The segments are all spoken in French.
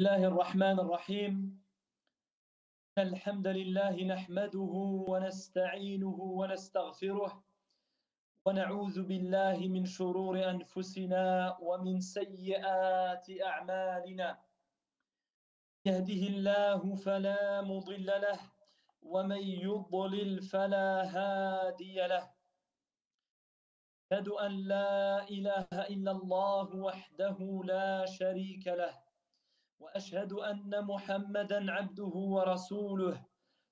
الله الرحمن الرحيم. الحمد لله نحمده ونستعينه ونستغفره ونعوذ بالله من شرور أنفسنا ومن سيئات أعمالنا. يهده الله فلا مضل له ومن يضلل فلا هادي له. أشهد أن لا إله إلا الله وحده لا شريك له، وأشهد أن محمدًا عبده ورسوله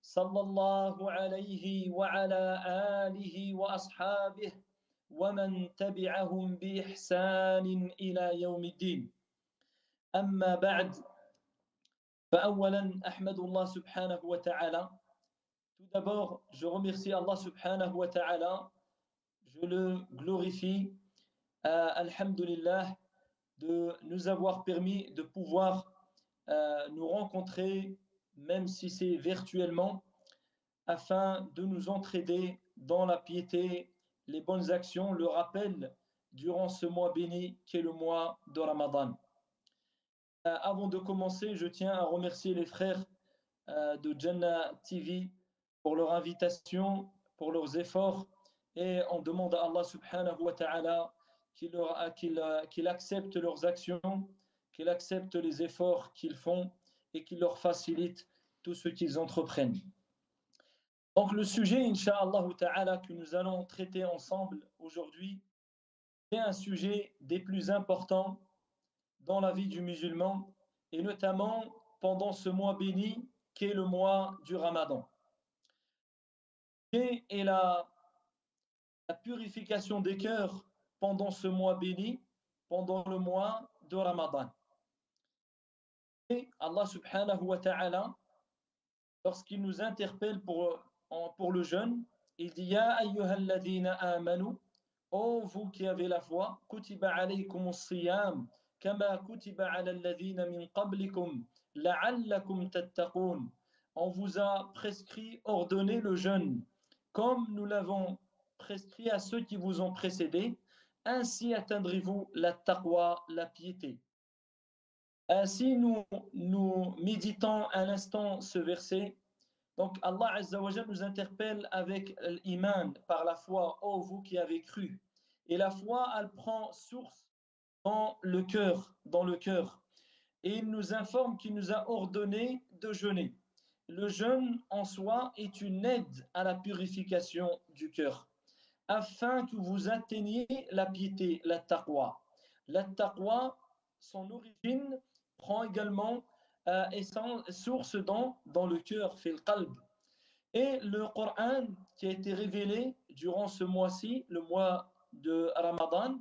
صلى الله عليه وعلى آله وأصحابه ومن تبعهم بإحسان إلى يوم الدين. أما بعد، فأولاً أحمد الله سبحانه وتعالى. Tout d'abord, je remercie Allah subhanahu wa ta'ala, je le glorifie, alhamdulillah, de nous avoir permis de pouvoir nous rencontrer, même si c'est virtuellement, afin de nous entraider dans la piété, les bonnes actions, le rappel durant ce mois béni qui est le mois de Ramadan. Avant de commencer, je tiens à remercier les frères de Jannah TV pour leur invitation, pour leurs efforts, et on demande à Allah subhanahu wa ta'ala qu'il accepte leurs actions, qu'il accepte les efforts qu'ils font et qu'il leur facilite tout ce qu'ils entreprennent. Donc le sujet, Inch'Allah ta'ala, que nous allons traiter ensemble aujourd'hui, c'est un sujet des plus importants dans la vie du musulman, et notamment pendant ce mois béni qui est le mois du Ramadan. Et la purification des cœurs pendant ce mois béni, pendant le mois de Ramadan. Et Allah subhanahu wa ta'ala, lorsqu'il nous interpelle pour le jeûne, il dit Ya ayyuhalladhina amanu, ô vous qui avez la foi, kutiba alaykumus siyam, kama kutiba ala alladhina min qablikum, la'allakum tattaqun. On vous a prescrit, ordonné le jeûne, comme nous l'avons prescrit à ceux qui vous ont précédés, ainsi atteindrez-vous la taqwa, la piété. Si nous méditons un instant ce verset, donc Allah Azza wa Jalla nous interpelle avec l'iman, par la foi, ô vous qui avez cru. Et la foi, elle prend source dans le cœur. Et il nous informe qu'il nous a ordonné de jeûner. Le jeûne en soi est une aide à la purification du cœur, afin que vous atteigniez la piété, la taqwa. La taqwa, son origine prend également source dans le cœur, fil qalb. Et le Coran qui a été révélé durant ce mois-ci, le mois de Ramadan,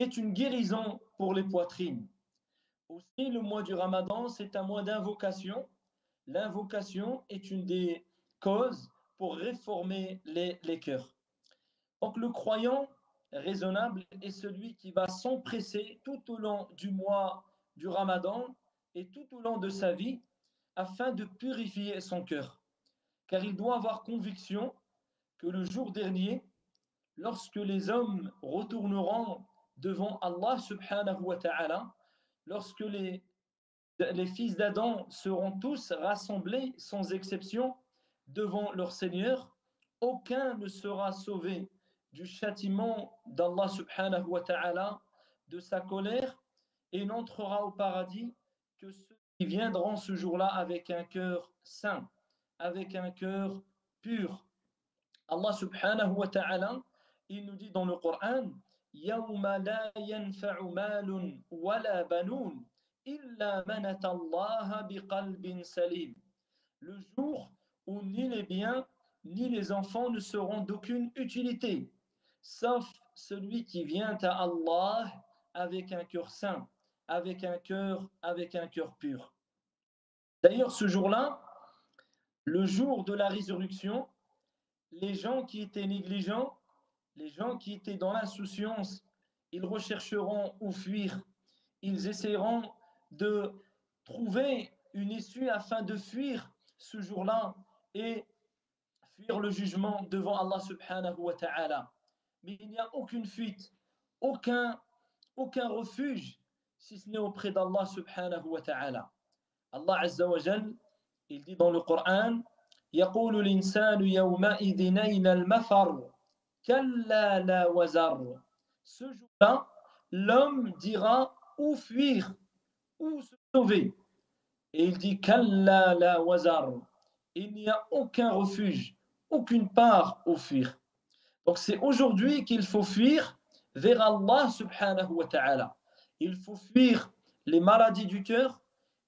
est une guérison pour les poitrines. Aussi, le mois du Ramadan, c'est un mois d'invocation. L'invocation est une des causes pour réformer les cœurs. Donc le croyant raisonnable est celui qui va s'empresser tout au long du mois du Ramadan et tout au long de sa vie afin de purifier son cœur. Car il doit avoir conviction que le jour dernier, lorsque les hommes retourneront devant Allah subhanahu wa ta'ala, lorsque les fils d'Adam seront tous rassemblés sans exception devant leur Seigneur, aucun ne sera sauvé du châtiment d'Allah subhanahu wa ta'ala, de sa colère, et n'entrera au paradis que ceux qui viendront ce jour-là avec un cœur saint, avec un cœur pur. Allah subhanahu wa ta'ala, il nous dit dans le Coran, يَوْمَ لَا يَنْفَعُ مَالٌ وَلَا بَنُونَ إِلَّا مَنْ أَتَى اللَّهَ بِقَلْبٍ سَلِيمٍ. Le jour où ni les biens ni les enfants ne seront d'aucune utilité, sauf celui qui vient à Allah avec un cœur saint, avec un cœur pur. D'ailleurs, ce jour-là, le jour de la résurrection, les gens qui étaient négligents, les gens qui étaient dans l'insouciance, ils rechercheront où fuir. Ils essaieront de trouver une issue afin de fuir ce jour-là et fuir le jugement devant Allah subhanahu wa ta'ala. Mais il n'y a aucune fuite, aucun refuge si ce n'est auprès d'Allah subhanahu wa ta'ala. Allah Azza wa Jal, il dit dans le Coran, يقول الإنسان يومئذ أين المفر كلا لا وزر. Ce jour-là, l'homme dira où fuir, où se sauver. Et il dit كلا لا وزر. Il n'y a aucun refuge, aucune part où fuir. Donc c'est aujourd'hui qu'il faut fuir vers Allah subhanahu wa ta'ala. Il faut fuir les maladies du cœur,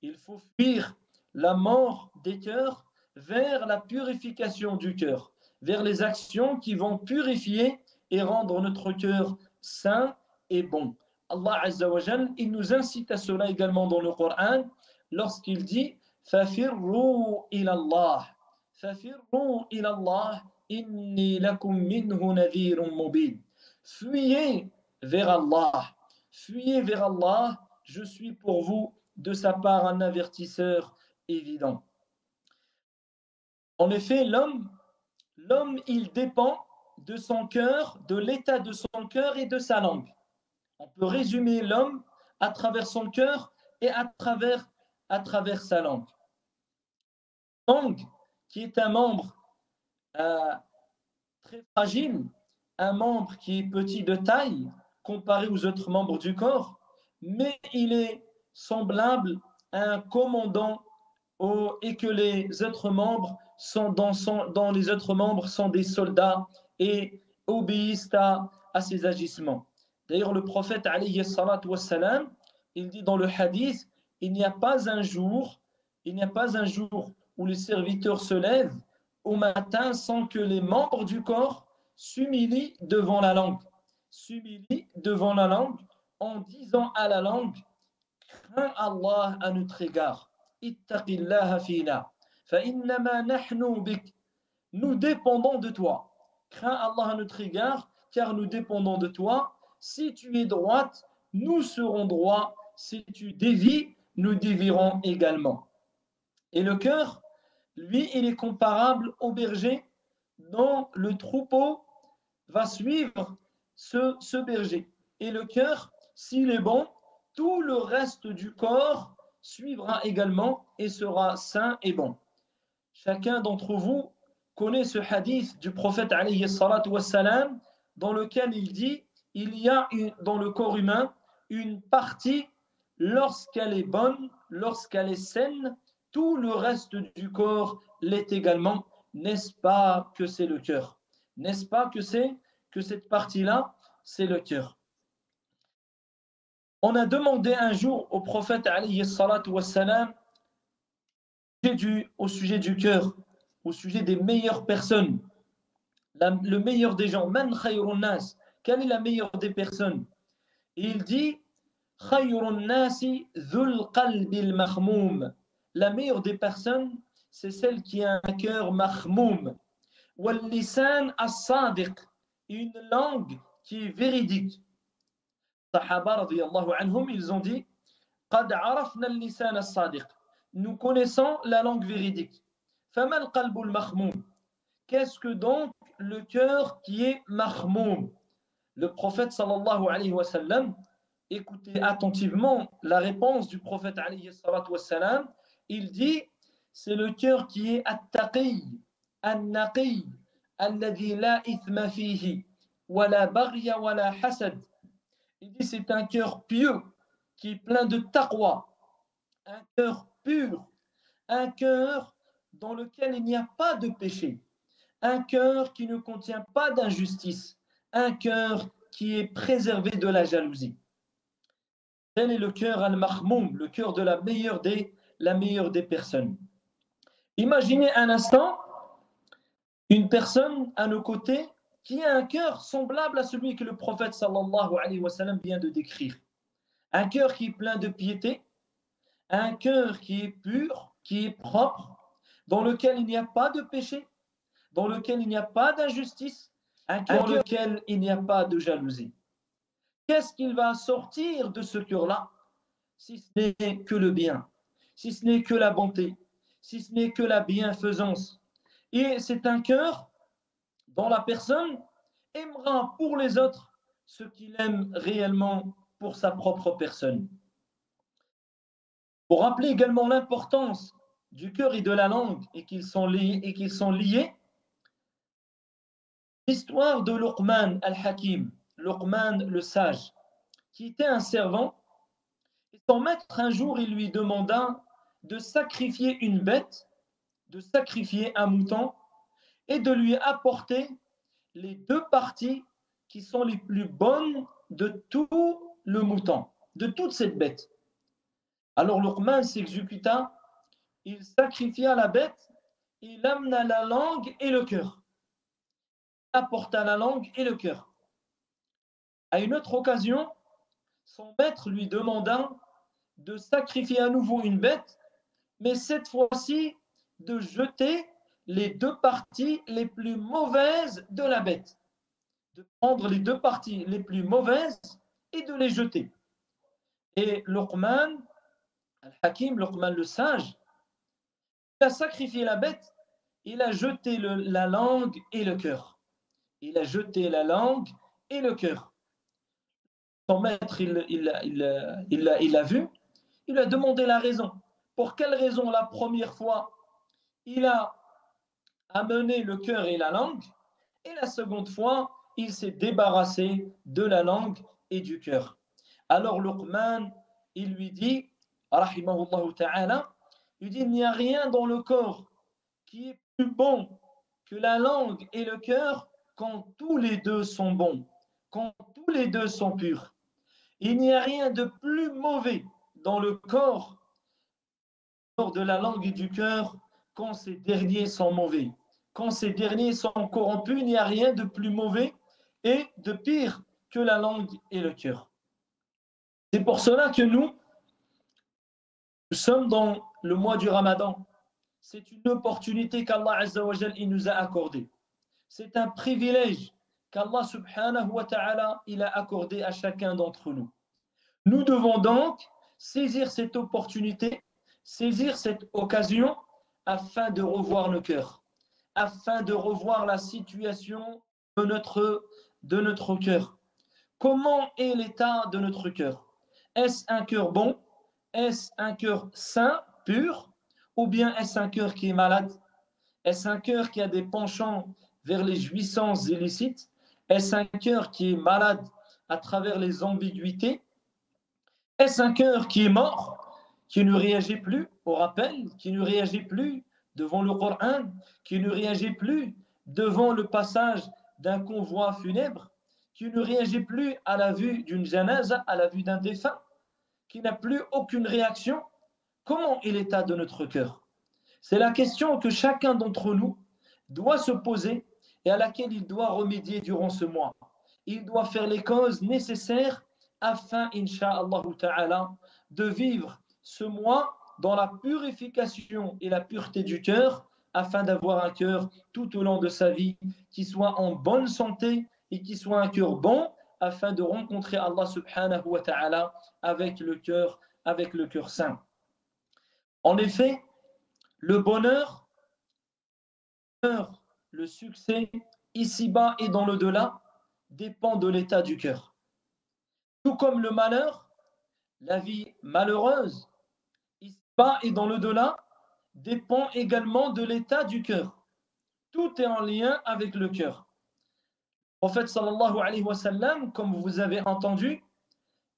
il faut fuir la mort des cœurs vers la purification du cœur, vers les actions qui vont purifier et rendre notre cœur sain et bon. Allah Azza wa Jal, il nous incite à cela également dans le Coran lorsqu'il dit فَفِرُّوا إِلَى اللَّهِ فَفِرُّوا إِلَى اللَّهِ إِنِّي لَكُمْ مِنْهُ نَذِيرٌ مُبِينٌ. Fuyez vers Allah, fuyez vers Allah, je suis pour vous de sa part un avertisseur évident. En effet, l'homme, il dépend de son cœur, de l'état de son cœur et de sa langue. On peut résumer l'homme à travers son cœur et à travers sa langue. La langue, qui est un membre très fragile, un membre qui est petit de taille comparé aux autres membres du corps, mais il est semblable à un commandant et que les autres membres dans les autres membres sont des soldats et obéissent à ses agissements. D'ailleurs, le prophète alayhi salatu wassalam, il dit dans le hadith, il n'y a pas un jour où les serviteurs se lèvent au matin sans que les membres du corps s'humilient devant la langue. S'humilient devant la langue en disant à la langue, crains Allah à notre égard. Ittaqillaha fina. Fa'innama nahnu bik. Nous dépendons de toi. Crains Allah à notre égard, car nous dépendons de toi. Si tu es droite, nous serons droits. Si tu dévies, nous dévierons également. Et le cœur, lui, il est comparable au berger dont le troupeau va suivre ce berger. Et le cœur, s'il est bon, tout le reste du corps suivra également et sera sain et bon. Chacun d'entre vous connaît ce hadith du prophète alayhi salatu wassalam, dans lequel il dit, il y a dans le corps humain une partie, lorsqu'elle est bonne, lorsqu'elle est saine, tout le reste du corps l'est également. N'est-ce pas que c'est le cœur? N'est-ce pas que cette partie-là, c'est le cœur? On a demandé un jour au prophète alayhi salatu wassalam au sujet du cœur, au sujet des meilleures personnes, le meilleur des gens, man khayrun nas, quelle est la meilleure des personnes? Et il dit khayrun nasi dhul qalbil mahmoum. La meilleure des personnes, c'est celle qui a un cœur mahmoum. Wal lisan as-sadiq, une langue qui est véridique. Sahaba radiyallahu anhum, ils ont dit qad arafna al-lisan as-sadiq. Nous connaissons la langue véridique. Fama al-qalbul mahmoum. Qu'est-ce que donc le cœur qui est mahmoum? Le prophète sallallahu alayhi wa sallam, écoutez attentivement la réponse du prophète alayhi salatu wa sallam. Il dit, c'est le cœur qui est at-taqi, an-naqi, alladhi la ithma fihi, wa la baghya wa la hasad. Il dit, c'est un cœur pieux qui est plein de taqwa, un cœur pur, un cœur dans lequel il n'y a pas de péché, un cœur qui ne contient pas d'injustice, un cœur qui est préservé de la jalousie. Tel est le cœur al-mahmoum, le cœur de la meilleure des personnes. Imaginez un instant une personne à nos côtés qui a un cœur semblable à celui que le prophète sallallahu alayhi wa sallam vient de décrire. Un cœur qui est plein de piété, un cœur qui est pur, qui est propre, dans lequel il n'y a pas de péché, dans lequel il n'y a pas d'injustice, un cœur dans lequel il n'y a pas de jalousie. Qu'est-ce qu'il va sortir de ce cœur-là, si ce n'est que le bien, si ce n'est que la bonté, si ce n'est que la bienfaisance? Et c'est un cœur dont la personne aimera pour les autres ce qu'il aime réellement pour sa propre personne. Pour rappeler également l'importance du cœur et de la langue et qu'ils sont liés, l'histoire de Luqman al-Hakim, Luqman le sage, qui était un servant, et son maître un jour il lui demanda de sacrifier une bête, de sacrifier un mouton et de lui apporter les deux parties qui sont les plus bonnes de tout le mouton, de toute cette bête. Alors Luqman s'exécuta, il sacrifia la bête, il amena la langue et le cœur. Apporta la langue et le cœur. À une autre occasion, son maître lui demanda de sacrifier à nouveau une bête, mais cette fois-ci de jeter les deux parties les plus mauvaises de la bête, de prendre les deux parties les plus mauvaises et de les jeter. Et Luqman al-Hakim, Luqman le sage, il a sacrifié la bête, il a jeté la langue et le cœur. Il a jeté la langue et le cœur. Son maître, il l'a vu, il a demandé la raison. Pour quelle raison la première fois, il a amené le cœur et la langue, et la seconde fois, il s'est débarrassé de la langue et du cœur. Alors Luqman, il lui dit, rahimahullah ta'ala, il dit, il n'y a rien dans le corps qui est plus bon que la langue et le cœur quand tous les deux sont bons, quand tous les deux sont purs. Il n'y a rien de plus mauvais dans le corps de la langue et du cœur quand ces derniers sont mauvais. Quand ces derniers sont corrompus, il n'y a rien de plus mauvais et de pire que la langue et le cœur. C'est pour cela que nous sommes dans le mois du Ramadan. C'est une opportunité qu'Allah Azza wa Jal nous a accordée. C'est un privilège qu'Allah subhanahu wa ta'ala il a accordé à chacun d'entre nous. Nous devons donc saisir cette opportunité, saisir cette occasion afin de revoir nos cœurs, afin de revoir la situation de notre cœur. Comment est l'état de notre cœur? Est-ce un cœur bon? Est-ce un cœur sain, pur? Ou bien est-ce un cœur qui est malade? Est-ce un cœur qui a des penchants vers les jouissances illicites? Est-ce un cœur qui est malade à travers les ambiguïtés? Est-ce un cœur qui est mort, qui ne réagit plus au rappel, qui ne réagit plus devant le Coran, qui ne réagit plus devant le passage d'un convoi funèbre, qui ne réagit plus à la vue d'une janaza, à la vue d'un défunt, qui n'a plus aucune réaction? Comment est l'état de notre cœur? C'est la question que chacun d'entre nous doit se poser et à laquelle il doit remédier durant ce mois. Il doit faire les causes nécessaires afin, incha'Allah ta'ala, de vivre ce mois dans la purification et la pureté du cœur, afin d'avoir un cœur tout au long de sa vie qui soit en bonne santé et qui soit un cœur bon, afin de rencontrer Allah subhanahu wa ta'ala avec le cœur saint. En effet, le bonheur, le succès, ici-bas et dans l'au-delà, dépend de l'état du cœur. Tout comme le malheur, la vie malheureuse, ici-bas et dans l'au-delà, dépend également de l'état du cœur. Tout est en lien avec le cœur. Le prophète sallallahu alayhi wa sallam, comme vous avez entendu,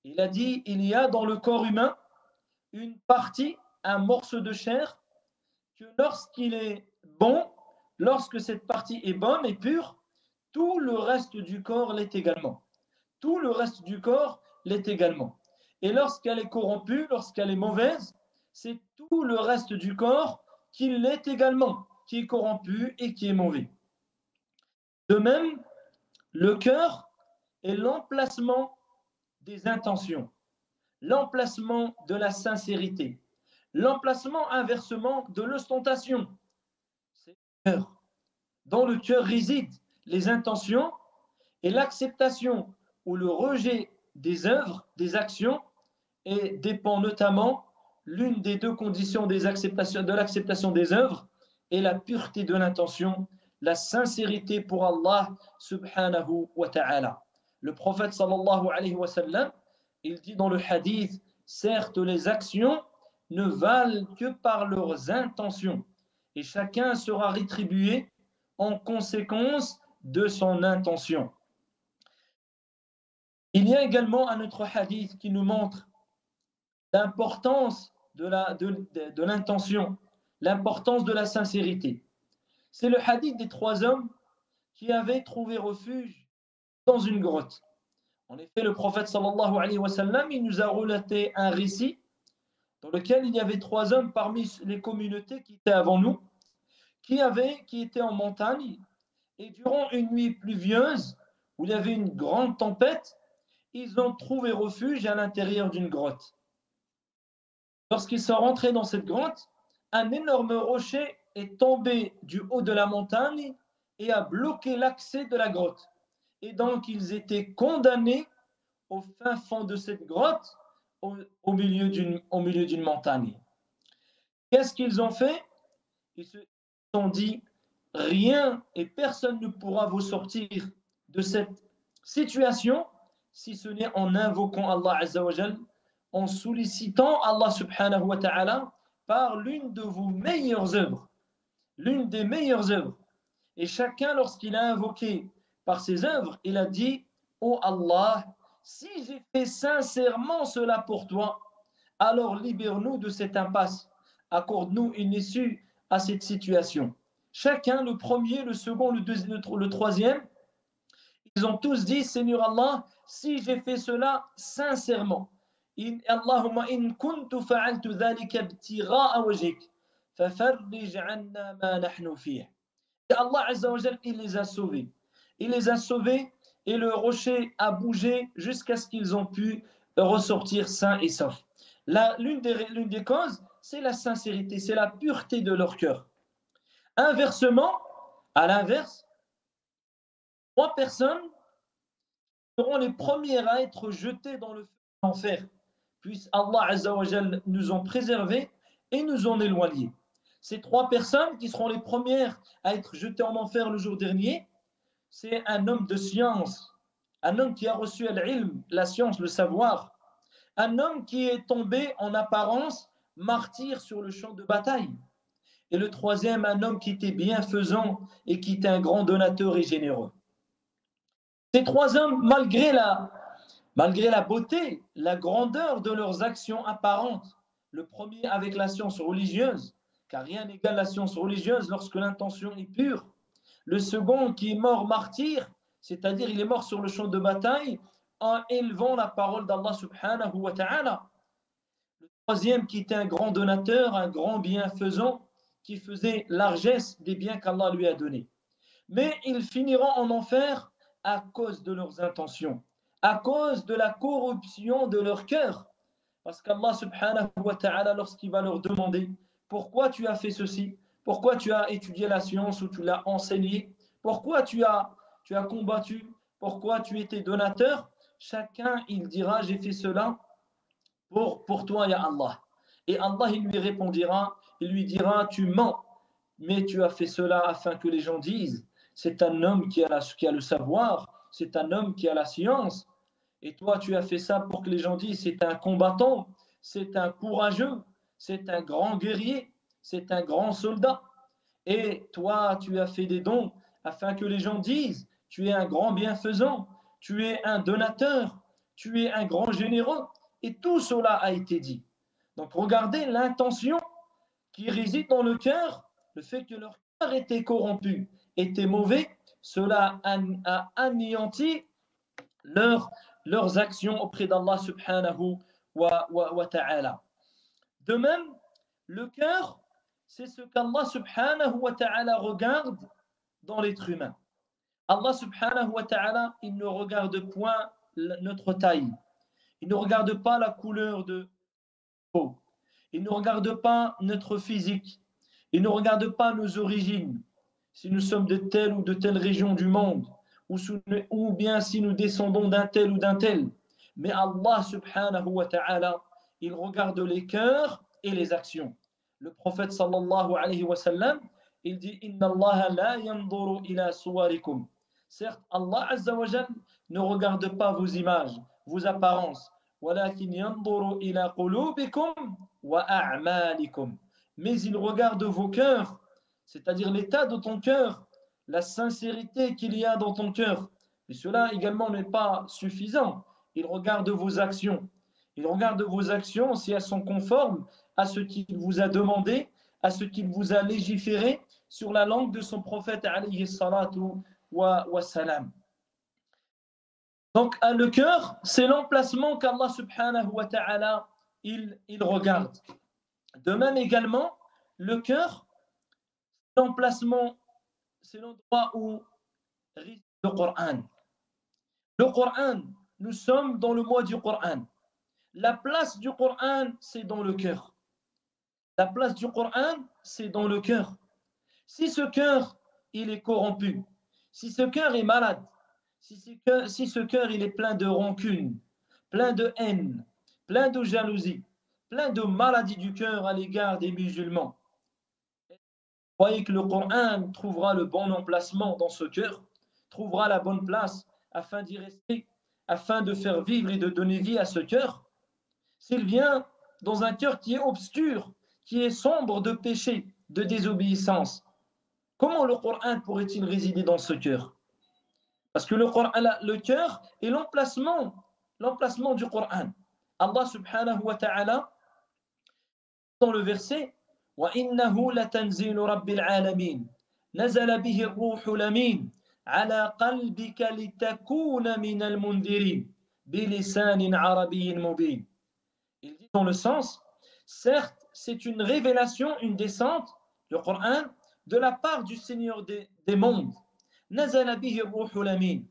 il a dit, il y a dans le corps humain une partie, un morceau de chair, que lorsqu'il est bon, lorsque cette partie est bonne et pure, tout le reste du corps l'est également. Tout le reste du corps l'est également. Et lorsqu'elle est corrompue, lorsqu'elle est mauvaise, c'est tout le reste du corps qui l'est également, qui est corrompu et qui est mauvais. De même, le cœur est l'emplacement des intentions, l'emplacement de la sincérité, l'emplacement inversement de l'ostentation. C'est le cœur. Dans le cœur résident les intentions et l'acceptation ou le rejet des œuvres, des actions, et dépend notamment l'une des deux conditions de l'acceptation des œuvres et la pureté de l'intention, la sincérité pour Allah subhanahu wa ta'ala. Le prophète sallallahu alayhi wa sallam, il dit dans le hadith, certes les actions ne valent que par leurs intentions, et chacun sera rétribué en conséquence de son intention. Il y a également un autre hadith qui nous montre l'importance de l'intention, l'importance de la sincérité. C'est le hadith des 3 hommes qui avaient trouvé refuge dans une grotte. En effet, le prophète sallallahu alayhi wa sallam, il nous a relaté un récit dans lequel il y avait 3 hommes parmi les communautés qui étaient avant nous, qui étaient en montagne, et durant une nuit pluvieuse, où il y avait une grande tempête, ils ont trouvé refuge à l'intérieur d'une grotte. Lorsqu'ils sont rentrés dans cette grotte, un énorme rocher est tombé du haut de la montagne et a bloqué l'accès de la grotte. Et donc, ils étaient condamnés au fin fond de cette grotte, au milieu d'une montagne. Qu'est-ce qu'ils ont fait? Ils se sont dit, rien et personne ne pourra vous sortir de cette situation si ce n'est en invoquant Allah Azza wa Jal, en sollicitant Allah subhanahu wa ta'ala par l'une de vos meilleures œuvres, l'une des meilleures œuvres. Et chacun, lorsqu'il a invoqué par ses œuvres, il a dit, ô Allah, si j'ai fait sincèrement cela pour toi, alors libère-nous de cette impasse, accorde-nous une issue à cette situation. Chacun, le premier, le second, le deuxième, le troisième, ils ont tous dit, Seigneur Allah, si j'ai fait cela sincèrement, Allahumma in kuntu fa'altu dhalika ibtigha'a wajhik, fafarrij 'anna ma nahnu fihi. Et Allah Azza wa Jal, il les a sauvés. Il les a sauvés et le rocher a bougé jusqu'à ce qu'ils ont pu ressortir sains et saufs. L'une des causes, c'est la sincérité, c'est la pureté de leur cœur. Inversement, à l'inverse, 3 personnes seront les premières à être jetées dans le feu de l'enfer, puisque Allah Azza wa Jal nous en préservés et nous en éloignés. Ces 3 personnes qui seront les premières à être jetées en enfer le jour dernier, c'est un homme de science, un homme qui a reçu l'ilm, la science, le savoir, un homme qui est tombé en apparence martyr sur le champ de bataille. Et le troisième, un homme qui était bienfaisant et qui était un grand donateur et généreux. Ces 3 hommes, malgré la beauté, la grandeur de leurs actions apparentes, le premier avec la science religieuse, car rien n'égale la science religieuse lorsque l'intention est pure. Le second qui est mort martyr, c'est-à-dire il est mort sur le champ de bataille en élevant la parole d'Allah subhanahu wa ta'ala. Le troisième qui était un grand donateur, un grand bienfaisant, qui faisait largesse des biens qu'Allah lui a donnés. Mais ils finiront en enfer à cause de leurs intentions, à cause de la corruption de leur cœur. Parce qu'Allah subhanahu wa ta'ala, lorsqu'il va leur demander pourquoi tu as fait ceci, pourquoi tu as étudié la science ou tu l'as enseigné, pourquoi tu as combattu, pourquoi tu étais donateur, chacun il dira j'ai fait cela pour toi ya Allah. Et Allah il lui répondira, il lui dira tu mens, mais tu as fait cela afin que les gens disent c'est un homme qui a le savoir, c'est un homme qui a la science. Et toi, tu as fait ça pour que les gens disent c'est un combattant, c'est un courageux, c'est un grand guerrier, c'est un grand soldat. Et toi, tu as fait des dons afin que les gens disent tu es un grand bienfaisant, tu es un donateur, tu es un grand généreux. Et tout cela a été dit. Donc regardez l'intention qui réside dans le cœur, le fait que leur cœur était corrompu, était mauvais, cela a anéanti leurs actions auprès d'Allah subhanahu wa ta'ala. De même, le cœur, c'est ce qu'Allah subhanahu wa ta'ala regarde dans l'être humain. Allah subhanahu wa ta'ala, il ne regarde point notre taille. Il ne regarde pas la couleur de peau. Il ne regarde pas notre physique. Il ne regarde pas nos origines. Si nous sommes de telle ou de telle région du monde, ou bien si nous descendons d'un tel ou d'un tel. Mais Allah subhanahu wa ta'ala, il regarde les cœurs et les actions. Le prophète sallallahu alayhi wa sallam, il dit Inna Allah la yanzuru ila suwarikum. Certes, Allah azza wa jal ne regarde pas vos images, vos apparences, walakin yanzuru ila qulubikum وأعمالكم. Mais il regarde vos cœurs, c'est-à-dire l'état de ton cœur, la sincérité qu'il y a dans ton cœur. Et cela également n'est pas suffisant. Il regarde vos actions. Il regarde vos actions si elles sont conformes à ce qu'il vous a demandé, à ce qu'il vous a légiféré sur la langue de son prophète alayhi salatu wa salam. Donc le cœur, c'est l'emplacement qu'Allah subhanahu wa ta'ala il regarde. De même également, le cœur, l'emplacement, c'est l'endroit où réside le Coran. Le Coran, nous sommes dans le mois du Coran. La place du Coran, c'est dans le cœur. La place du Coran, c'est dans le cœur. Si ce cœur, il est corrompu, si ce cœur est malade, si ce cœur, il est plein de rancune, plein de haine, plein de jalousie, plein de maladies du cœur à l'égard des musulmans, croyez que le Coran trouvera le bon emplacement dans ce cœur, trouvera la bonne place afin d'y rester, afin de faire vivre et de donner vie à ce cœur. S'il vient dans un cœur qui est obscur, qui est sombre de péché, de désobéissance, comment le Coran pourrait-il résider dans ce cœur? Parce que le cœur est l'emplacement du Coran. Allah subhanahu wa ta'ala, dans le verset, وَإِنَّهُ لَتَنْزِيلُ رَبِّ الْعَالَمِينَ نَزَلَ بِهِ الرُّوحُ الْأَمِينُ عَلَى قَلْبِكَ لِتَكُونَ مِنَ الْمُنذِرِينَ بِلِسَانٍ عَرَبِيٍّ مُبِينٍ. Il dit dans le sens, certes, c'est une révélation, une descente, le Coran, de la part du Seigneur des mondes. نَزَلَ بِهِ الرُّوحُ الْأَمِينُ.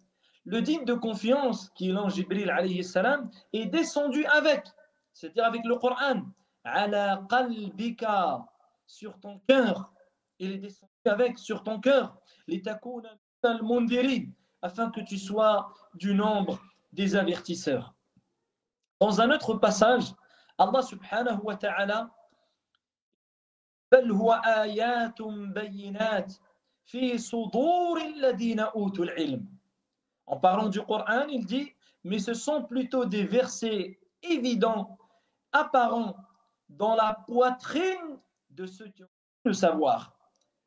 Le digne de confiance, qui est l'ange Jibril alayhi salam, est descendu avec, c'est-à-dire avec le Coran, ala qalbika, sur ton cœur. Il est descendu avec, sur ton cœur, litakuna minal mundirin, afin que tu sois du nombre des avertisseurs. Dans un autre passage, Allah subhanahu wa ta'ala, bal huwa ayatum bayyinat fi suduril ladina utul ilm. En parlant du Coran, il dit, mais ce sont plutôt des versets évidents, apparents, dans la poitrine de ceux qui ont le savoir.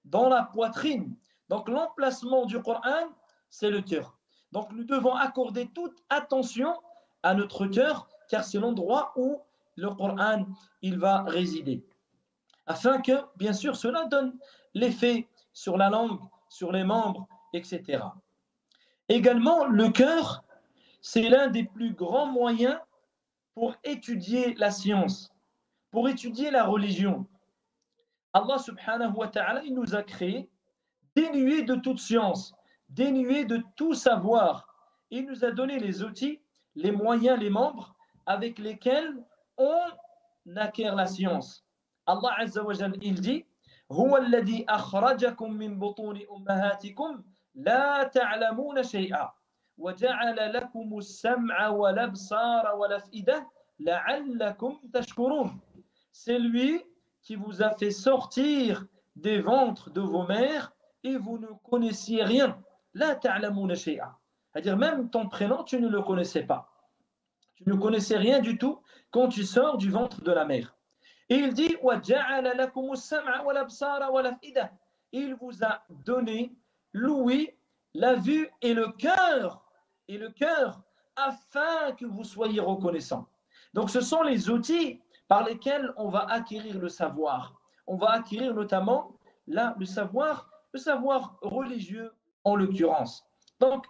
Dans la poitrine. Donc l'emplacement du Coran, c'est le cœur. Donc nous devons accorder toute attention à notre cœur, car c'est l'endroit où le Coran il va résider. Afin que, bien sûr, cela donne l'effet sur la langue, sur les membres, etc. Également, le cœur, c'est l'un des plus grands moyens pour étudier la science, pour étudier la religion. Allah subhanahu wa ta'ala, il nous a créés dénués de toute science, dénués de tout savoir. Il nous a donné les outils, les moyens, les membres avec lesquels on acquiert la science. Allah azza wa jalla, il dit هو الذي أخرجكم من بطون أمهاتكم لا تعلمون شيئا وجعل لكم السمع والأبصار والأفئدة لعلكم تشكرون. C'est lui qui vous a fait sortir des ventres de vos mères et vous ne connaissiez rien. لا تعلمون شيئا. C'est-à-dire même ton prénom, tu ne le connaissais pas. Tu ne connaissais rien du tout quand tu sors du ventre de la mère. Et il dit وَجَعَلَ لَكُمُ السَّمْعَ وَالْأَبْصَارَ وَالْأَفْئِدَةَ. Il vous a donné l'ouïe, la vue et le cœur, afin que vous soyez reconnaissants. Donc ce sont les outils par lesquels on va acquérir le savoir. On va acquérir notamment là, le savoir religieux en l'occurrence. Donc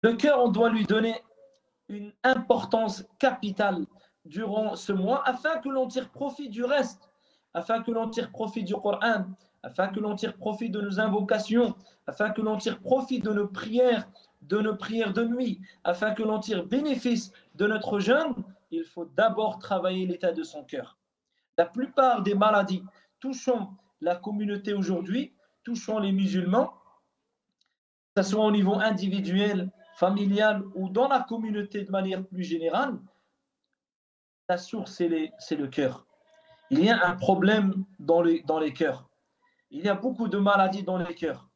le cœur, on doit lui donner une importance capitale durant ce mois afin que l'on tire profit du reste, afin que l'on tire profit du Coran, afin que l'on tire profit de nos invocations, afin que l'on tire profit de nos prières de nuit, afin que l'on tire bénéfice de notre jeûne. Il faut d'abord travailler l'état de son cœur. La plupart des maladies touchant la communauté aujourd'hui, touchant les musulmans, que ce soit au niveau individuel, familial ou dans la communauté de manière plus générale, la source, c'est le cœur. Il y a un problème dans les cœurs. Il y a beaucoup de maladies dans les cœurs.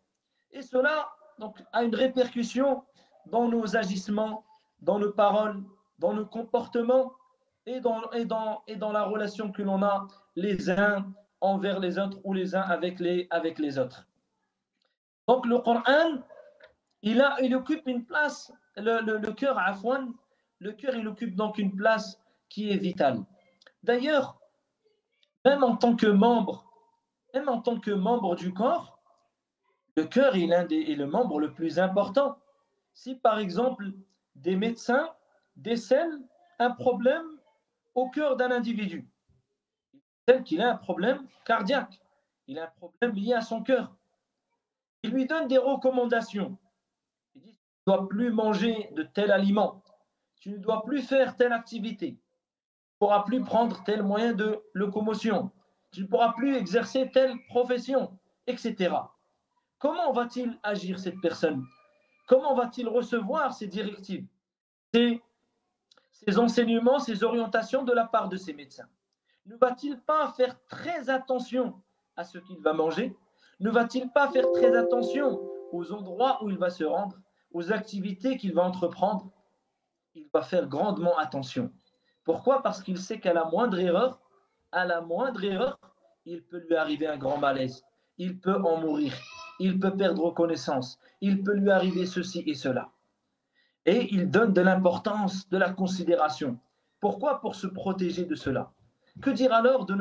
Et cela donc, a une répercussion dans nos agissements, dans nos paroles, dans nos comportements et dans la relation que l'on a les uns envers les autres ou les uns avec les autres. Donc le Coran, il occupe une place, le cœur, afwan, le cœur, il occupe donc une place qui est vitale. D'ailleurs, même en tant que membre du corps, le cœur est le membre le plus important. Si par exemple des médecins décèlent un problème au cœur d'un individu, tel qu'il a un problème cardiaque, il a un problème lié à son cœur, il lui donne des recommandations. Il dit, tu ne dois plus manger de tel aliment, tu ne dois plus faire telle activité, tu ne pourras plus prendre tel moyen de locomotion, tu ne pourras plus exercer telle profession, etc. Comment va-t-il agir cette personne? Comment va-t-il recevoir ces directives, ces enseignements, ces orientations de la part de ses médecins? Ne va-t-il pas faire très attention à ce qu'il va manger? Ne va-t-il pas faire très attention aux endroits où il va se rendre, aux activités qu'il va entreprendre? Il va faire grandement attention. Pourquoi? Parce qu'il sait qu'à la moindre erreur, il peut lui arriver un grand malaise. Il peut en mourir. Il peut perdre connaissance. Il peut lui arriver ceci et cela. Et il donne de l'importance, de la considération. Pourquoi? Pour se protéger de cela. Que dire alors de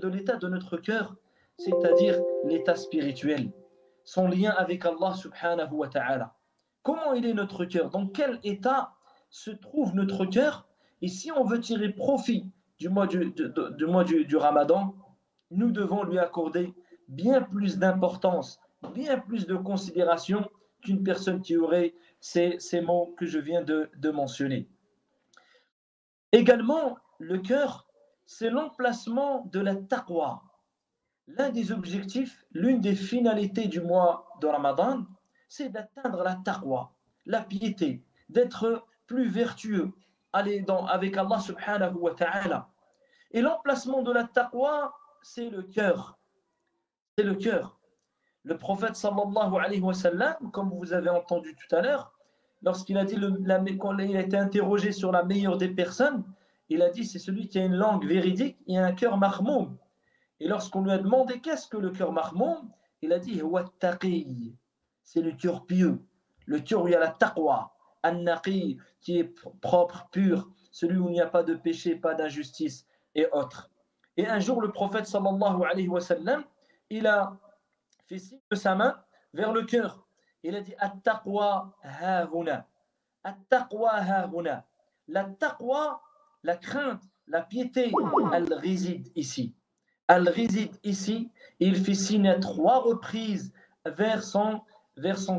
l'état de notre cœur, c'est-à-dire l'état spirituel, son lien avec Allah subhanahu wa ta'ala? Comment il est notre cœur? Dans quel état se trouve notre cœur? Et si on veut tirer profit du mois du Ramadan, nous devons lui accorder bien plus d'importance, bien plus de considération qu'une personne qui aurait ces mots que je viens de mentionner. Également, le cœur, c'est l'emplacement de la taqwa. L'un des objectifs, l'une des finalités du mois de Ramadan, c'est d'atteindre la taqwa, la piété, d'être plus vertueux avec Allah subhanahu wa ta'ala. Et l'emplacement de la taqwa, c'est le cœur. C'est le cœur. Le prophète sallallahu alayhi wa sallam, comme vous avez entendu tout à l'heure, lorsqu'il a dit, quand il a été interrogé sur la meilleure des personnes, il a dit c'est celui qui a une langue véridique et un cœur mahmoum. Et lorsqu'on lui a demandé qu'est-ce que le cœur mahmoum, il a dit c'est le cœur pieux, le cœur où il y a la taqwa, an-naqi, qui est propre, pur, celui où il n'y a pas de péché, pas d'injustice et autres. Et un jour, le prophète sallallahu alayhi wa sallam, il a fait signe de sa main vers le cœur. Il a dit at-taqwa ha-huna. At-taqwa ha-huna. La taqwa, la crainte, la piété, elle réside ici. Elle réside ici. Il fait signe à 3 reprises vers son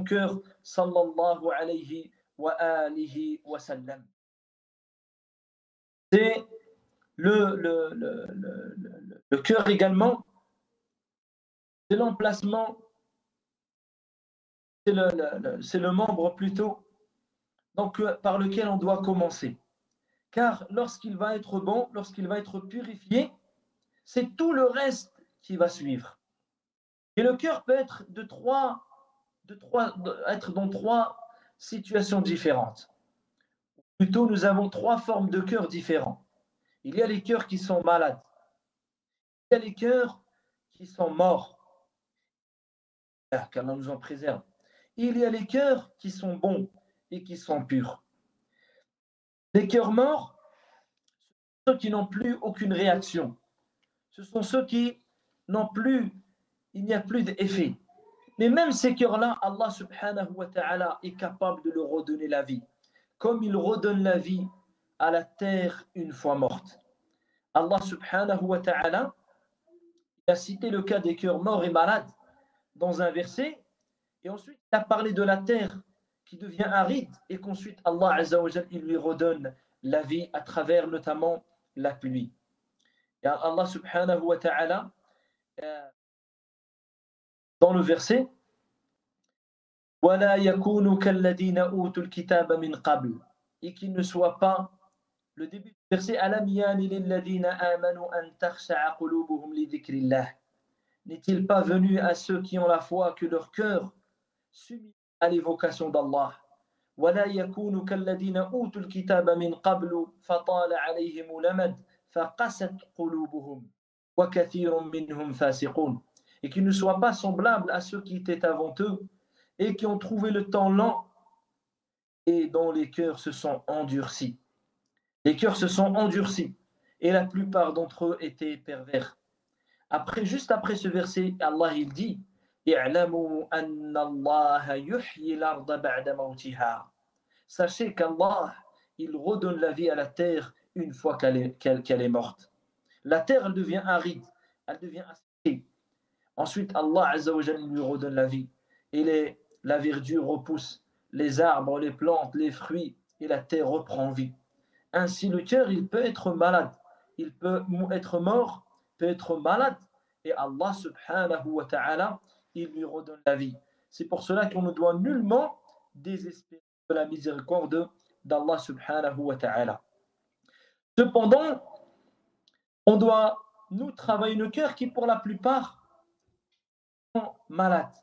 cœur, sallallahu alayhi wa alihi wa sallam. C'est le cœur également, c'est l'emplacement, c'est le membre plutôt, donc, par lequel on doit commencer. Car lorsqu'il va être bon, lorsqu'il va être purifié, c'est tout le reste qui va suivre. Et le cœur peut être être dans 3 situations différentes. Plutôt, nous avons 3 formes de cœurs différents. Il y a les cœurs qui sont malades. Il y a les cœurs qui sont morts. Qu'Allah nous en préserve. Il y a les cœurs qui sont bons et qui sont purs. Les cœurs morts, ce sont ceux qui n'ont plus aucune réaction. Ce sont ceux qui n'ont plus, il n'y a plus d'effet. Mais même ces cœurs-là, Allah subhanahu wa ta'ala est capable de leur redonner la vie. Comme il redonne la vie à la terre une fois morte. Allah subhanahu wa ta'ala a cité le cas des cœurs morts et malades dans un verset, et ensuite il a parlé de la terre qui devient aride, et qu'ensuite Allah azza wa jal, il lui redonne la vie à travers notamment la pluie. Et Allah subhanahu wa ta'ala, dans le verset, وَلَا يَكُونُوا كَالَّذِينَ أُوتُوا الْكِتَابَ مِنْ قَبْلِ, et qu'il ne soit pas, le début du verset, أَلَمْ يَانِ لِلَّذِينَ آمَنُوا أَنْ تَخْشَعَ قُلُوبُهُمْ لِذِكْرِ اللَّهِ. N'est-il pas venu à ceux qui ont la foi que leur cœur s'unit à l'évocation d'Allah? ولا يكونوا كالذين أوتوا الكتاب من قبل فطال عليهم الأمد فقست قلوبهم وكثير منهم فاسقون. Et qu'ils ne soient pas semblables à ceux qui étaient avant eux et qui ont trouvé le temps lent et dont les cœurs se sont endurcis. Les cœurs se sont endurcis et la plupart d'entre eux étaient pervers. Après, juste après ce verset, Allah il dit اعلموا أن الله يحيي الأرض بعد موتها. Sachez qu'Allah il redonne la vie à la terre une fois qu'elle est morte. La terre elle devient aride, elle devient asséchée. Ensuite, Allah Azza wa Jalla lui redonne la vie. Et la verdure repousse, les arbres, les plantes, les fruits, et la terre reprend vie. Ainsi, le cœur, il peut être malade, il peut être mort, peut être malade, et Allah subhanahu wa ta'ala, il lui redonne la vie. C'est pour cela qu'on ne doit nullement désespérer de la miséricorde d'Allah subhanahu wa ta'ala. Cependant, on doit, nous, travailler le cœur qui, pour la plupart, malades.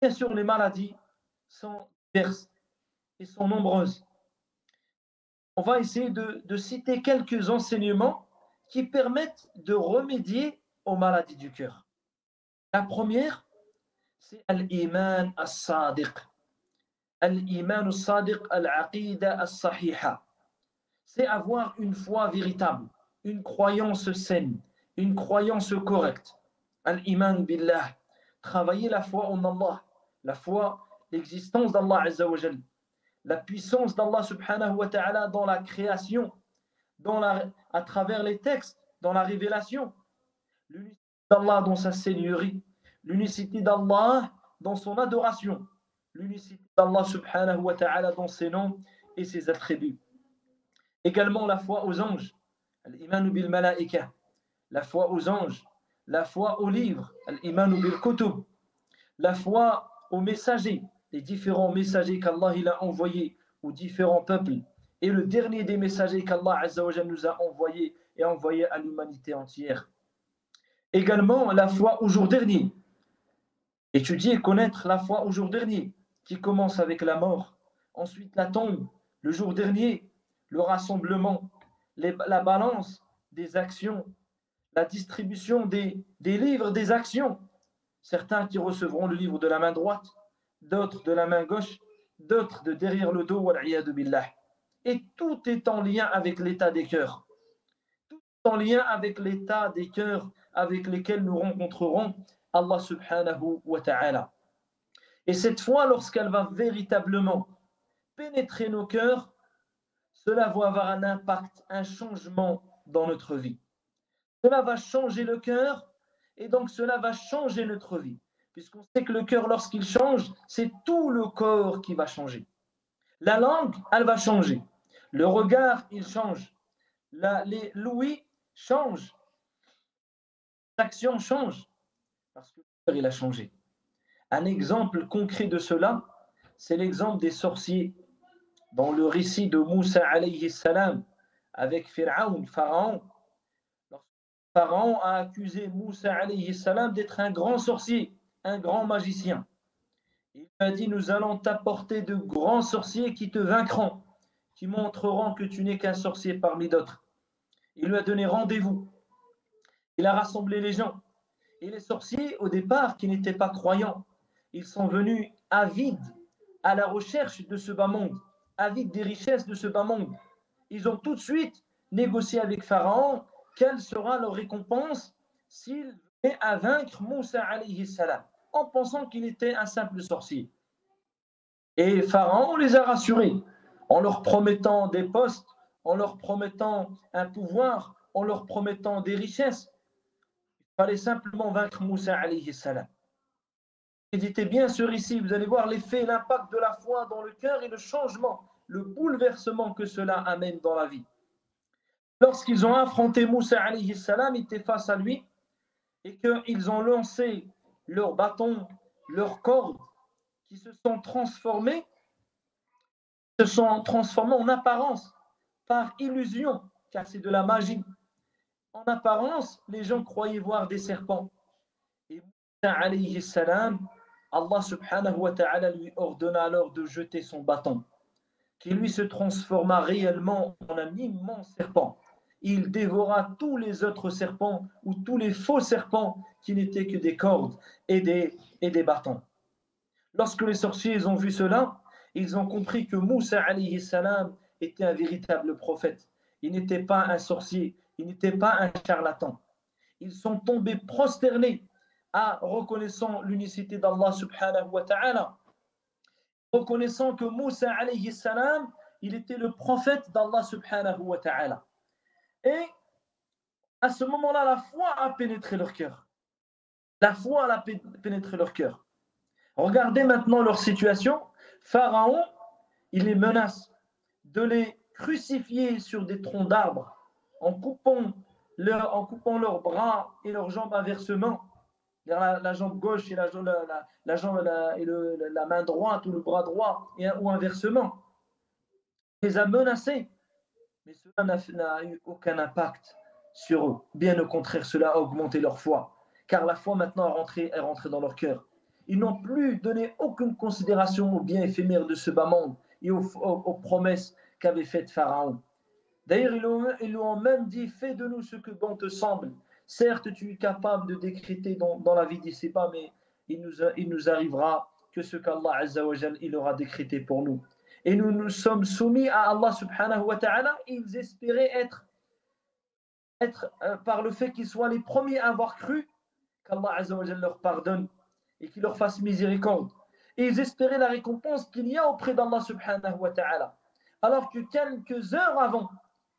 Bien sûr, les maladies sont diverses et sont nombreuses. On va essayer de citer quelques enseignements qui permettent de remédier aux maladies du cœur. La première, c'est al-iman as-sadiq. Al-iman as-sadiq, al-aqida as-sahiha. C'est avoir une foi véritable, une croyance saine, une croyance correcte. Al-iman billah. Travailler la foi en Allah, la foi, l'existence d'Allah Azza wa Jal, la puissance d'Allah subhanahu wa ta'ala dans la création, à travers les textes, dans la révélation, l'unicité d'Allah dans sa seigneurie, l'unicité d'Allah dans son adoration, l'unicité d'Allah subhanahu wa ta'ala dans ses noms et ses attributs. Également la foi aux anges, al-imanu bil malaika, la foi aux anges, la foi aux livres, al-imanu bil kutub, la foi aux messagers, les différents messagers qu'Allah il a envoyés aux différents peuples, et le dernier des messagers qu'Allah Azza wa Jalla nous a envoyés et envoyé à l'humanité entière. Également la foi au jour dernier. Étudier et connaître la foi au jour dernier, qui commence avec la mort, ensuite la tombe, le jour dernier, le rassemblement, la balance des actions, la distribution des livres des actions. Certains qui recevront le livre de la main droite, d'autres de la main gauche, d'autres de derrière le dos, wal-iyadu billah. Et tout est en lien avec l'état des cœurs. Tout est en lien avec l'état des cœurs avec lesquels nous rencontrerons Allah subhanahu wa ta'ala. Et cette foi, lorsqu'elle va véritablement pénétrer nos cœurs, cela va avoir un impact, un changement dans notre vie. Cela va changer le cœur et donc cela va changer notre vie. Puisqu'on sait que le cœur, lorsqu'il change, c'est tout le corps qui va changer. La langue, elle va changer. Le regard, il change. L'ouïe change. L'action change. Parce que le cœur, il a changé. Un exemple concret de cela, c'est l'exemple des sorciers. Dans le récit de Moussa alayhi salam avec Pharaon, Pharaon a accusé Moussa alayhi salam d'être un grand sorcier, un grand magicien. Il a dit, nous allons t'apporter de grands sorciers qui te vaincront, qui montreront que tu n'es qu'un sorcier parmi d'autres. Il lui a donné rendez-vous. Il a rassemblé les gens. Et les sorciers, au départ, qui n'étaient pas croyants, ils sont venus avides à la recherche de ce bas monde, avides des richesses de ce bas monde. Ils ont tout de suite négocié avec Pharaon quelle sera leur récompense s'il venait à vaincre Moussa alayhi salam, en pensant qu'il était un simple sorcier. Et Pharaon les a rassurés en leur promettant des postes, en leur promettant un pouvoir, en leur promettant des richesses. Il fallait simplement vaincre Moussa alayhi salam. Méditez bien ce récit, vous allez voir l'effet, l'impact de la foi dans le cœur et le changement, le bouleversement que cela amène dans la vie. Lorsqu'ils ont affronté Moussa alayhi salam, ils étaient face à lui et qu'ils ont lancé leurs bâtons, leurs cordes qui se sont transformés en apparence par illusion, car c'est de la magie. En apparence, les gens croyaient voir des serpents. Et Moussa alayhi salam, Allah subhanahu wa ta'ala lui ordonna alors de jeter son bâton, qui lui se transforma réellement en un immense serpent. Il dévora tous les autres serpents ou tous les faux serpents qui n'étaient que des cordes et des bâtons. Lorsque les sorciers ont vu cela, ils ont compris que Moussa alayhi salam était un véritable prophète. Il n'était pas un sorcier, il n'était pas un charlatan. Ils sont tombés prosternés en reconnaissant l'unicité d'Allah subhanahu wa ta'ala, reconnaissant que Moussa alayhi salam, il était le prophète d'Allah subhanahu wa ta'ala. Et à ce moment-là, la foi a pénétré leur cœur. La foi a pénétré leur cœur. Regardez maintenant leur situation. Pharaon, il les menace de les crucifier sur des troncs d'arbres en coupant leurs bras et leurs jambes inversement, la jambe gauche et la main droite ou le bras droit ou inversement. Il les a menacés, mais cela n'a eu aucun impact sur eux. Bien au contraire, cela a augmenté leur foi, car la foi maintenant est rentrée dans leur cœur. Ils n'ont plus donné aucune considération aux biens éphémères de ce bas monde et aux promesses qu'avait faites Pharaon. D'ailleurs, ils lui ont même dit: fais de nous ce que bon te semble. Certes, tu es capable de décréter dans la vie d'ici-bas, mais il nous arrivera que ce qu'Allah Azza wa Jal il aura décrété pour nous. Et nous nous sommes soumis à Allah subhanahu wa ta'ala. Ils espéraient être par le fait qu'ils soient les premiers à avoir cru, qu'Allah Azza wa Jal leur pardonne et qu'il leur fasse miséricorde. Et ils espéraient la récompense qu'il y a auprès d'Allah subhanahu wa ta'ala. Alors que quelques heures avant,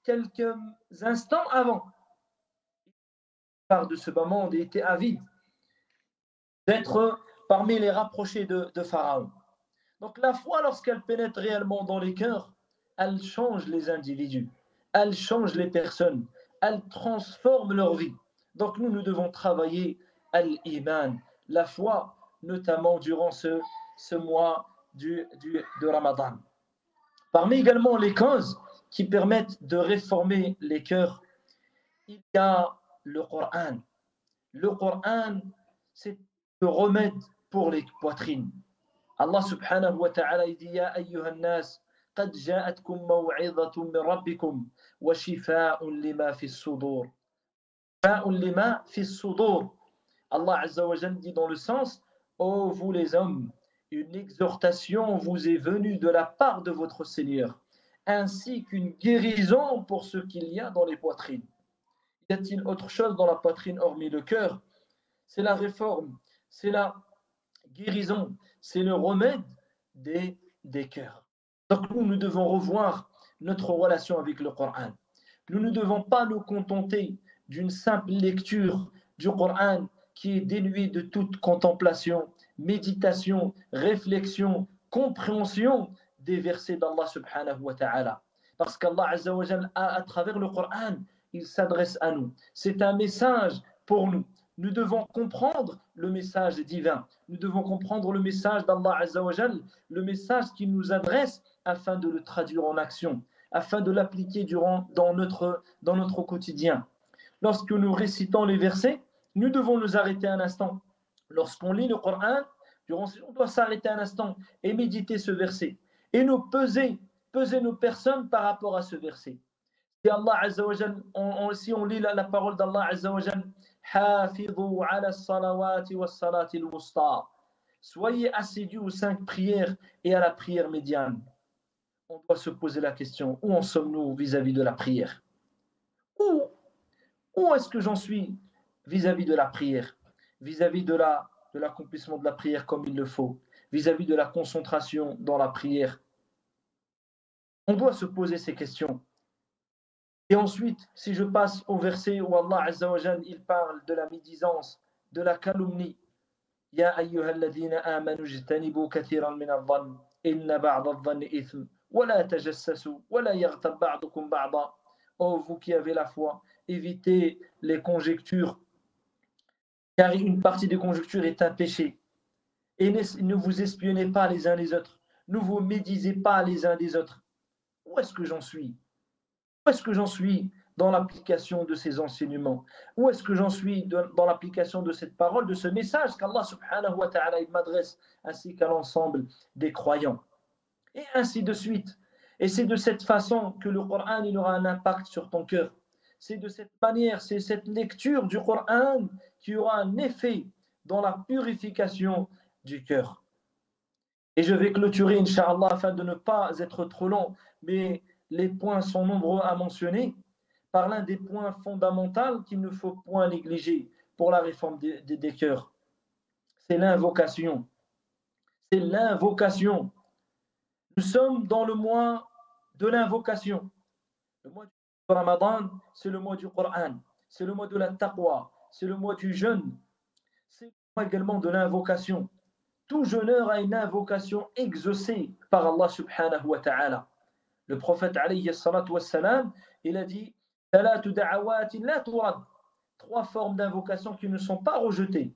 quelques instants avant, de ce bas monde et était avide d'être parmi les rapprochés de Pharaon. Donc la foi, lorsqu'elle pénètre réellement dans les cœurs, elle change les individus, elle change les personnes, elle transforme leur vie. Donc nous devons travailler al-iman, la foi, notamment durant ce mois de Ramadan. Parmi également les causes qui permettent de réformer les cœurs, il y a le Coran. Le Coran, c'est le remède pour les poitrines. Allah subhanahu wa ta'ala dit: Ya ayyuhan nas, qad ja'atkum maw'izatun min rabbikum wa shifaa'un lima fi as-sudur. Shifaa'un lima fi as-sudur. Allah azza wa jalla dit dans le sens: ô vous les hommes, une exhortation vous est venue de la part de votre Seigneur, ainsi qu'une guérison pour ce qu'il y a dans les poitrines. Y a-t-il autre chose dans la poitrine hormis le cœur? C'est la réforme, c'est la guérison, c'est le remède des cœurs. Donc nous devons revoir notre relation avec le Coran. Nous ne devons pas nous contenter d'une simple lecture du Coran qui est dénuée de toute contemplation, méditation, réflexion, compréhension des versets d'Allah subhanahu wa ta'ala. Parce qu'Allah azza wa jalla, à travers le Coran, il s'adresse à nous. C'est un message pour nous. Nous devons comprendre le message divin. Nous devons comprendre le message d'Allah Azza wa Jal, le message qu'il nous adresse afin de le traduire en action, afin de l'appliquer dans notre quotidien. Lorsque nous récitons les versets, nous devons nous arrêter un instant. Lorsqu'on lit le Coran, on doit s'arrêter un instant et méditer ce verset. Et nous peser nos personnes par rapport à ce verset. Si Allah Azza wa Jal, si on lit la parole d'Allah Azza wa Jal, Hafidhu ala salawati wa salati al-wusta. Soyez assidus aux 5 prières et à la prière médiane. On doit se poser la question: où en sommes-nous vis-à-vis de la prière? Où est-ce que j'en suis vis-à-vis de la prière, vis-à-vis de l'accomplissement de la prière comme il le faut, vis-à-vis de la concentration dans la prière? On doit se poser ces questions. Et ensuite, si je passe au verset où Allah Azza wa Jal, il parle de la médisance, de la calomnie. Ya ayyuhalladhina amanu ijtanibu kathiran min adh-dhann inna ba'da adh-dhanni ithm wa la tajassasu wa la yaghtab ba'dukum ba'da. Oh vous qui avez la foi, évitez les conjectures, car une partie des conjectures est un péché. Et ne vous espionnez pas les uns les autres, ne vous médisez pas les uns des autres. Où est-ce que j'en suis? Où est-ce que j'en suis dans l'application de ces enseignements? Où est-ce que j'en suis dans l'application de cette parole, de ce message qu'Allah subhanahu wa ta'ala m'adresse, ainsi qu'à l'ensemble des croyants? Et ainsi de suite. Et c'est de cette façon que le Coran il aura un impact sur ton cœur. C'est de cette manière, c'est cette lecture du Coran qui aura un effet dans la purification du cœur. Et je vais clôturer, Inch'Allah, afin de ne pas être trop long, mais les points sont nombreux à mentionner, par l'un des points fondamentaux qu'il ne faut point négliger pour la réforme des cœurs. C'est l'invocation. C'est l'invocation. Nous sommes dans le mois de l'invocation. Le mois du Ramadan, c'est le mois du Coran, c'est le mois de la taqwa, c'est le mois du jeûne, c'est le mois également de l'invocation. Tout jeûneur a une invocation exaucée par Allah subhanahu wa ta'ala. Le prophète alayhi salatu wassalam, il a dit trois formes d'invocation qui ne sont pas rejetées.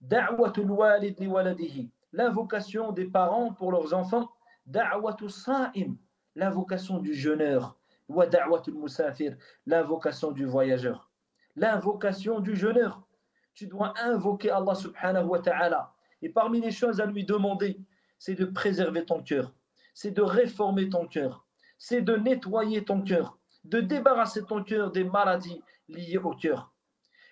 Da'watul walid li waladihi, l'invocation des parents pour leurs enfants. Da'watul sa'im, l'invocation du jeûneur. Wa da'watul musafir, l'invocation du voyageur. L'invocation du jeûneur. Tu dois invoquer Allah subhanahu wa ta'ala. Et parmi les choses à lui demander, c'est de préserver ton cœur, c'est de réformer ton cœur, c'est de nettoyer ton cœur, de débarrasser ton cœur des maladies liées au cœur.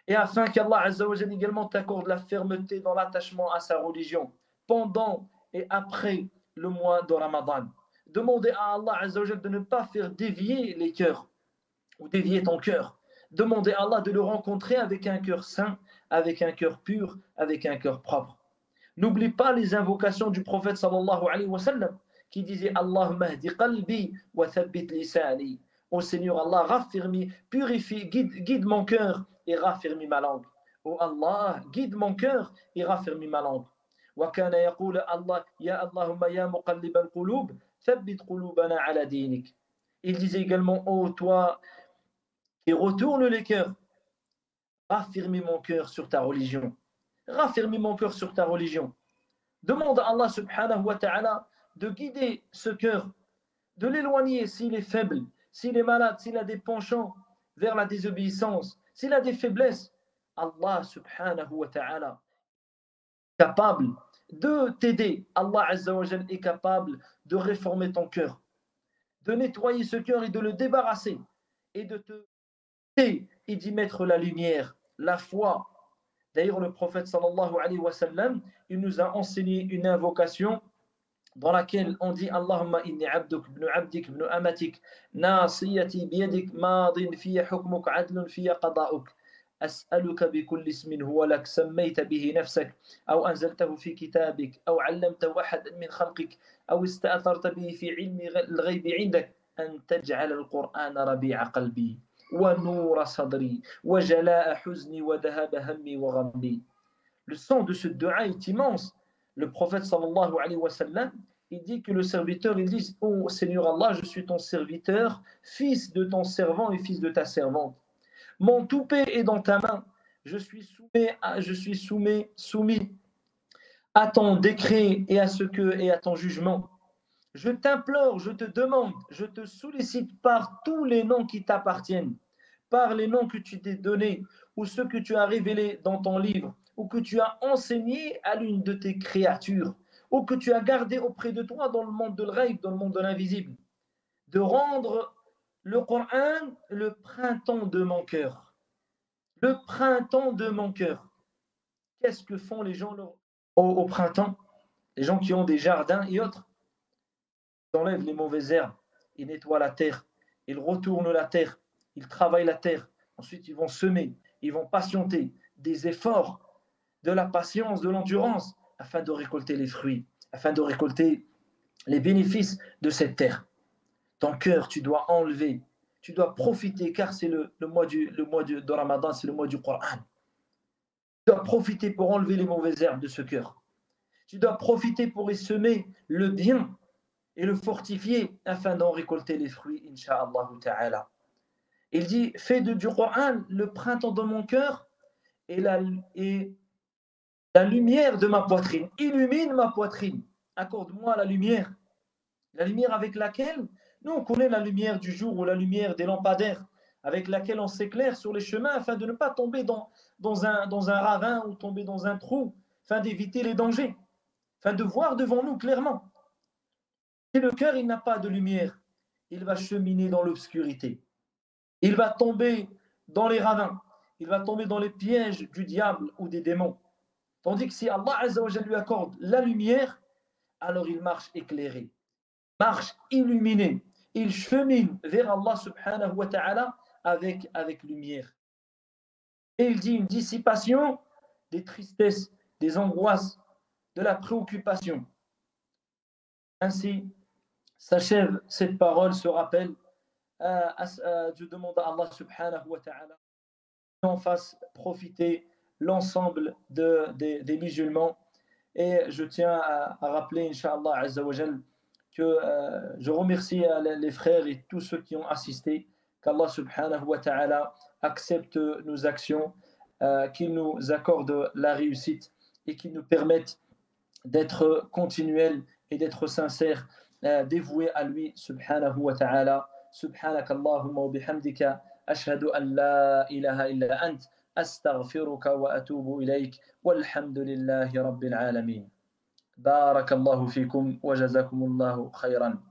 Et afin qu'Allah Azza wa Jalla également t'accorde la fermeté dans l'attachement à sa religion, pendant et après le mois de Ramadan. Demandez à Allah Azza wa Jalla de ne pas faire dévier les cœurs, ou dévier ton cœur. Demandez à Allah de le rencontrer avec un cœur saint, avec un cœur pur, avec un cœur propre. N'oublie pas les invocations du prophète sallallahu alayhi wa sallam qui disait Allahumma hdi qalbi wa thabbit lisani. Ô Seigneur Allah, raffermis, purifie, guide mon cœur et raffermis ma langue. Ô Allah, guide mon cœur et raffermis ma langue. Wa kana yaqul Allah ya Allahumma ya muqallib al-qulub thabbit qulubana ala dinik. Il disait également ô toi qui retourne les cœurs, raffermis mon cœur sur ta religion. Raffermis mon cœur sur ta religion. Demande à Allah subhanahu wa ta'ala de guider ce cœur, de l'éloigner s'il est faible, s'il est malade, s'il a des penchants vers la désobéissance, s'il a des faiblesses. Allah subhanahu wa ta'ala est capable de t'aider. Allah azza wa jalla est capable de réformer ton cœur, de nettoyer ce cœur et de le débarrasser et de te et d'y mettre la lumière, la foi. D'ailleurs, le prophète sallallahu alayhi wa sallam, il nous a enseigné une invocation dans laquelle on dit Allahumma inni abduk ibn abdik ibn amatik nasiyati biyadik madin fiya hukmuk adlun fiya qada'uk أسألك بكل اسم هو لك سميت به نفسك أو أنزلته في كتابك أو علمته أحد من خلقك أو استأثرت به في علم الغيب عندك أن تجعل القرآن ربيع قلبي ونور صدري وجلاء حزني وذهاب همي وغمي. Le sens de ce dua est immense. Le prophète sallallahu alayhi wa sallam, il dit que le serviteur, il dit ô Seigneur Allah, je suis ton serviteur, fils de ton servant et fils de ta servante. Mon toupet est dans ta main. Je suis soumis à ton décret et à ton jugement. Je t'implore, je te demande, je te sollicite par tous les noms qui t'appartiennent, par les noms que tu t'es donnés ou ceux que tu as révélés dans ton livre ou que tu as enseigné à l'une de tes créatures ou que tu as gardé auprès de toi dans le monde de l'ghaib, dans le monde de l'invisible, de rendre le Coran le printemps de mon cœur. Le printemps de mon cœur. Qu'est-ce que font les gens au printemps? Les gens qui ont des jardins et autres, ils enlèvent les mauvaises herbes, ils nettoient la terre, ils retournent la terre, ils travaillent la terre. Ensuite, ils vont semer, ils vont patienter, des efforts, de la patience, de l'endurance, afin de récolter les fruits, afin de récolter les bénéfices de cette terre. Ton cœur, tu dois enlever, tu dois profiter, car c'est le mois de Ramadan, c'est le mois du Coran. Tu dois profiter pour enlever les mauvaises herbes de ce cœur. Tu dois profiter pour y semer le bien et le fortifier afin d'en récolter les fruits, incha'Allah ta'ala. Il dit, fais du Coran le printemps de mon cœur et la lumière de ma poitrine. Illumine ma poitrine. Accorde-moi la lumière. La lumière avec laquelle nous on connaît la lumière du jour ou la lumière des lampadaires. avec laquelle on s'éclaire sur les chemins afin de ne pas tomber dans un ravin ou tomber dans un trou, afin d'éviter les dangers, afin de voir devant nous clairement. Si le cœur il n'a pas de lumière, il va cheminer dans l'obscurité. Il va tomber dans les ravins, il va tomber dans les pièges du diable ou des démons. Tandis que si Allah Azza wa Jalla lui accorde la lumière, alors il marche éclairé, marche illuminé. Il chemine vers Allah subhanahu wa ta'ala avec lumière. Et il dit une dissipation des tristesses, des angoisses, de la préoccupation. Ainsi s'achève cette parole, ce rappel. Je demande à Allah subhanahu wa ta'ala qu'on fasse profiter l'ensemble des musulmans. Et je tiens à rappeler, Inch'Allah Azza wa Jal, que je remercie les frères et tous ceux qui ont assisté, qu'Allah subhanahu wa ta'ala accepte nos actions, qu'il nous accorde la réussite et qu'il nous permette d'être continuels et d'être sincères, dévoués à lui subhanahu wa ta'ala. سبحانك اللهم وبحمدك أشهد أن لا إله إلا أنت أستغفرك وأتوب إليك والحمد لله رب العالمين. بارك الله فيكم وجزاكم الله خيرا.